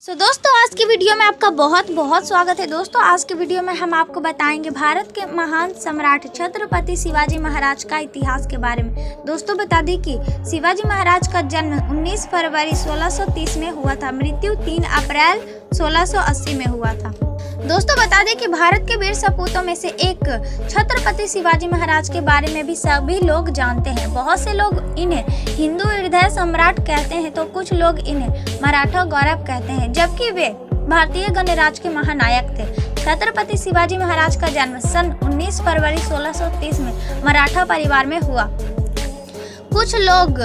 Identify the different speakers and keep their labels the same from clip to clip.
Speaker 1: दोस्तों आज की वीडियो में आपका बहुत बहुत स्वागत है। दोस्तों आज की वीडियो में हम आपको बताएंगे भारत के महान सम्राट छत्रपति शिवाजी महाराज का इतिहास के बारे में। दोस्तों बता दें कि शिवाजी महाराज का जन्म 19 फरवरी 1630 में हुआ था। मृत्यु 3 अप्रैल 1680 में हुआ था। दोस्तों बता दें कि भारत के वीर सपूतों में से एक छत्रपति शिवाजी महाराज के बारे में भी सभी लोग जानते हैं। बहुत से लोग इन्हें हिंदू हृदय सम्राट कहते हैं तो कुछ लोग इन्हें मराठा गौरव कहते हैं, जबकि वे भारतीय गणराज्य के महानायक थे। छत्रपति शिवाजी महाराज का जन्म सन 19 फरवरी 1630 में मराठा परिवार में हुआ। कुछ लोग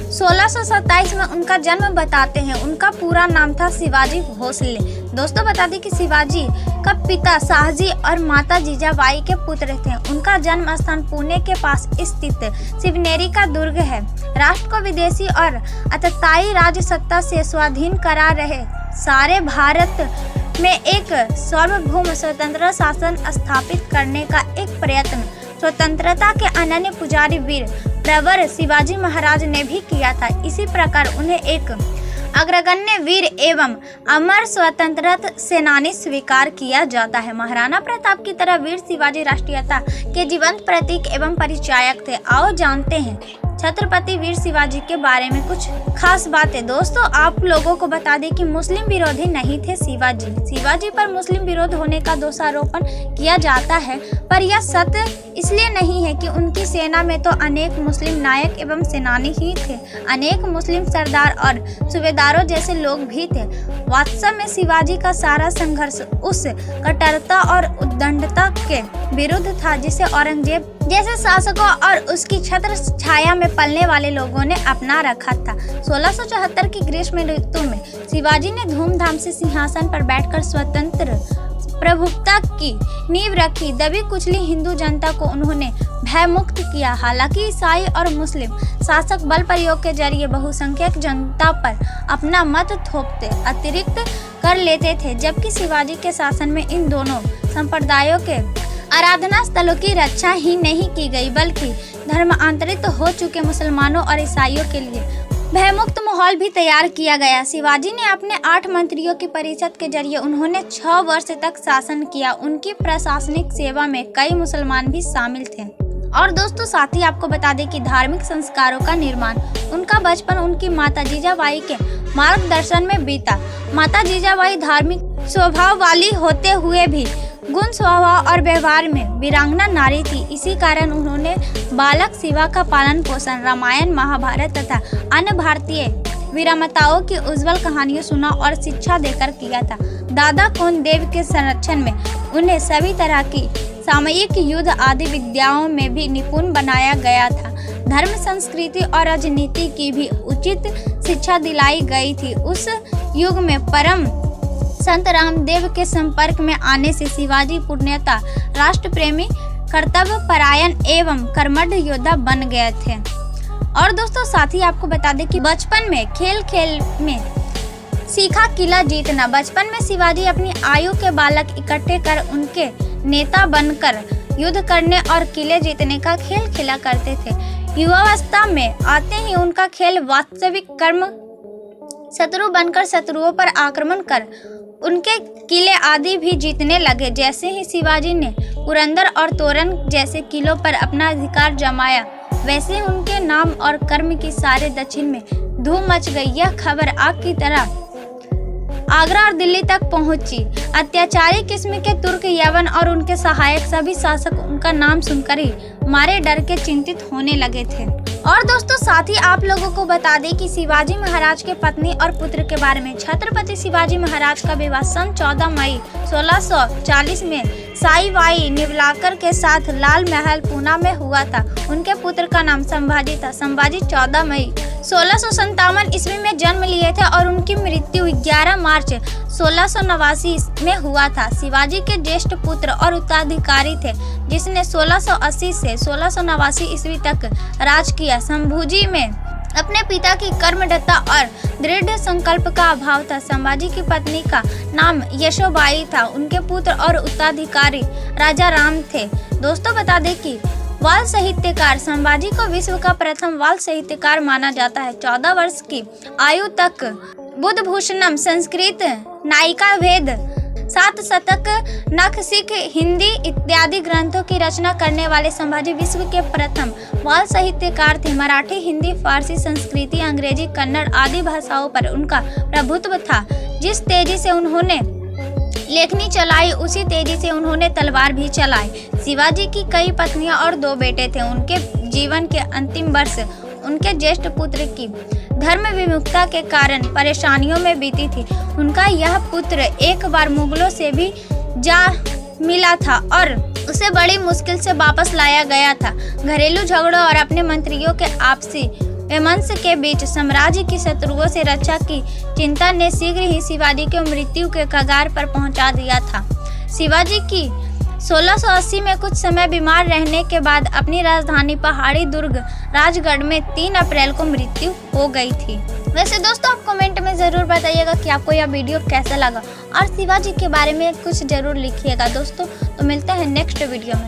Speaker 1: 1627 में उनका जन्म बताते हैं। उनका पूरा नाम था शिवाजी भोसले। दोस्तों बता दें कि शिवाजी का पिता शाहजी और माता जीजाबाई के पुत्र थे। उनका जन्म स्थान पुणे के पास स्थित शिवनेरी का दुर्ग है। राष्ट्र को विदेशी और अतताई राज सत्ता से स्वाधीन करा रहे सारे भारत में एक सार्वभौम स्वतंत्र शासन स्थापित करने का एक प्रयत्न स्वतंत्रता के अनन्य पुजारी वीर प्रवर शिवाजी महाराज ने भी किया था। इसी प्रकार उन्हें एक अग्रगण्य वीर एवं अमर स्वतंत्रता सेनानी स्वीकार किया जाता है। महाराणा प्रताप की तरह वीर शिवाजी राष्ट्रीयता के जीवंत प्रतीक एवं परिचायक थे। आओ जानते हैं छत्रपति वीर शिवाजी के बारे में कुछ खास बातें। दोस्तों आप लोगों को बता दें कि मुस्लिम विरोधी नहीं थे शिवाजी पर मुस्लिम विरोध होने का दोषारोपण किया जाता है, पर यह सत्य इसलिए नहीं है कि उनकी सेना में तो अनेक मुस्लिम नायक एवं सेनानी ही थे। अनेक मुस्लिम सरदार और सूबेदारों जैसे लोग भी थे। वास्तव में शिवाजी का सारा संघर्ष उस कट्टरता और उद्दंडता के विरुद्ध था जिसे औरंगजेब जैसे शासकों और उसकी छत्र छाया में पलने वाले लोगों ने अपना रखा था। 1674 की ग्रीष्म ऋतु में शिवाजी ने धूमधाम से सिंहासन पर बैठकर स्वतंत्र प्रभुत्व की नींव रखी। दबी कुचली हिंदू जनता को उन्होंने भयमुक्त किया। हालांकि ईसाई और मुस्लिम शासक बल प्रयोग के जरिए बहुसंख्यक जनता पर अपना मत थोपते अतिरिक्त कर लेते थे, जबकि शिवाजी के शासन में इन दोनों संप्रदायों के आराधना स्थलों की रक्षा ही नहीं की गई, बल्कि धर्मांतरित हो चुके मुसलमानों और ईसाइयों के लिए भयमुक्त माहौल भी तैयार किया गया। शिवाजी ने अपने 8 मंत्रियों की परिषद के जरिए उन्होंने 6 वर्ष तक शासन किया। उनकी प्रशासनिक सेवा में कई मुसलमान भी शामिल थे। और दोस्तों साथ ही आपको बता दें कि धार्मिक संस्कारों का निर्माण उनका बचपन उनकी माता जीजाबाई के मार्गदर्शन में बीता। माता जीजाबाई धार्मिक स्वभाव वाली होते हुए भी गुण स्वभाव और व्यवहार में वीरांगना नारी थी। इसी कारण उन्होंने बालक शिवा का पालन पोषण रामायण महाभारत तथा अन्य भारतीय वीरमाताओं की उज्जवल कहानियां सुना और शिक्षा देकर किया था। दादा कुंददेव के संरक्षण में उन्हें सभी तरह की सामयिक युद्ध आदि विद्याओं में भी निपुण बनाया गया था। धर्म संस्कृति और राजनीति की भी उचित शिक्षा दिलाई गई थी। उस युग में परम संत रामदेव के संपर्क में आने से शिवाजी पूर्णतः राष्ट्र प्रेमी कर्तव्य परायण एवं कर्मठ योद्धा बन गए थे। और दोस्तों साथ ही आपको बता दें कि बचपन में खेल में सीखा किला जीतना। बचपन में शिवाजी अपनी आयु के बालक इकट्ठे कर उनके नेता बनकर युद्ध करने और किले जीतने का खेल खेला करते थे। युवावस्था में आते ही उनका खेल वास्तविक कर्म शत्रु बनकर शत्रुओं पर आक्रमण कर उनके किले आदि भी जीतने लगे। जैसे ही शिवाजी ने पुरंदर और तोरण जैसे किलों पर अपना अधिकार जमाया, वैसे उनके नाम और कर्म की सारे दक्षिण में धूम मच गई। यह खबर आग की तरह आगरा और दिल्ली तक पहुंची। अत्याचारी किस्म के तुर्क यवन और उनके सहायक सभी शासक उनका नाम सुनकर ही मारे डर के चिंतित होने लगे थे। और दोस्तों साथ ही आप लोगों को बता दें कि शिवाजी महाराज के पत्नी और पुत्र के बारे में। छत्रपति शिवाजी महाराज का विवाह सन 14 मई 1640 में साईबाई निवलाकर के साथ लाल महल पूना में हुआ था। उनके पुत्र का नाम संभाजी था। संभाजी 14 मई 1657 ईस्वी में जन्म लिए थे और उनकी मृत्यु 11 मार्च 1689 में हुआ था। शिवाजी के ज्येष्ठ पुत्र और उत्तराधिकारी थे जिसने 1680 से 1689 ईस्वी तक राज किया। संभाजी में अपने पिता की कर्मठता और दृढ़ संकल्प का अभाव था। संभाजी की पत्नी का नाम यशोबाई था। उनके पुत्र और उत्तराधिकारी राजा राम थे। दोस्तों बता दें कि बाल साहित्यकार संभाजी को विश्व का प्रथम बाल साहित्यकार माना जाता है। 14 वर्ष की आयु तक बुधभूषणम, संस्कृत नायिका भेद, 7 शतक, नख, सिख, हिंदी इत्यादि ग्रंथों की रचना करने वाले संभाजी विश्व के प्रथम बाल साहित्यकार थे। मराठी, हिंदी, फारसी, संस्कृत, अंग्रेजी, कन्नड़ आदि भाषाओं पर उनका प्रभुत्व था। जिस तेजी से उन्होंने लेखनी चलाई उसी तेजी से उन्होंने तलवार भी चलाई। शिवाजी की कई पत्नियां और 2 बेटे थे। उनके जीवन के अंतिम वर्ष उनके ज्येष्ठ पुत्र की धर्म विमुखता के कारण परेशानियों में बीती थी। उनका यह पुत्र एक बार मुगलों से भी जा मिला था और उसे बड़ी मुश्किल से वापस लाया गया था। घरेलू झगड़ों और अपने मंत्रियों के आपसी वैमनस्य के बीच साम्राज्य की शत्रुओं से रक्षा की चिंता ने शीघ्र ही शिवाजी को मृत्यु के कगार पर पहुंचा दिया था। शिवाजी की 1680 में कुछ समय बीमार रहने के बाद अपनी राजधानी पहाड़ी दुर्ग राजगढ़ में 3 अप्रैल को मृत्यु हो गई थी। वैसे दोस्तों आप कमेंट में ज़रूर बताइएगा कि आपको यह वीडियो कैसा लगा और शिवाजी के बारे में कुछ ज़रूर लिखिएगा दोस्तों। तो मिलते हैं नेक्स्ट वीडियो में।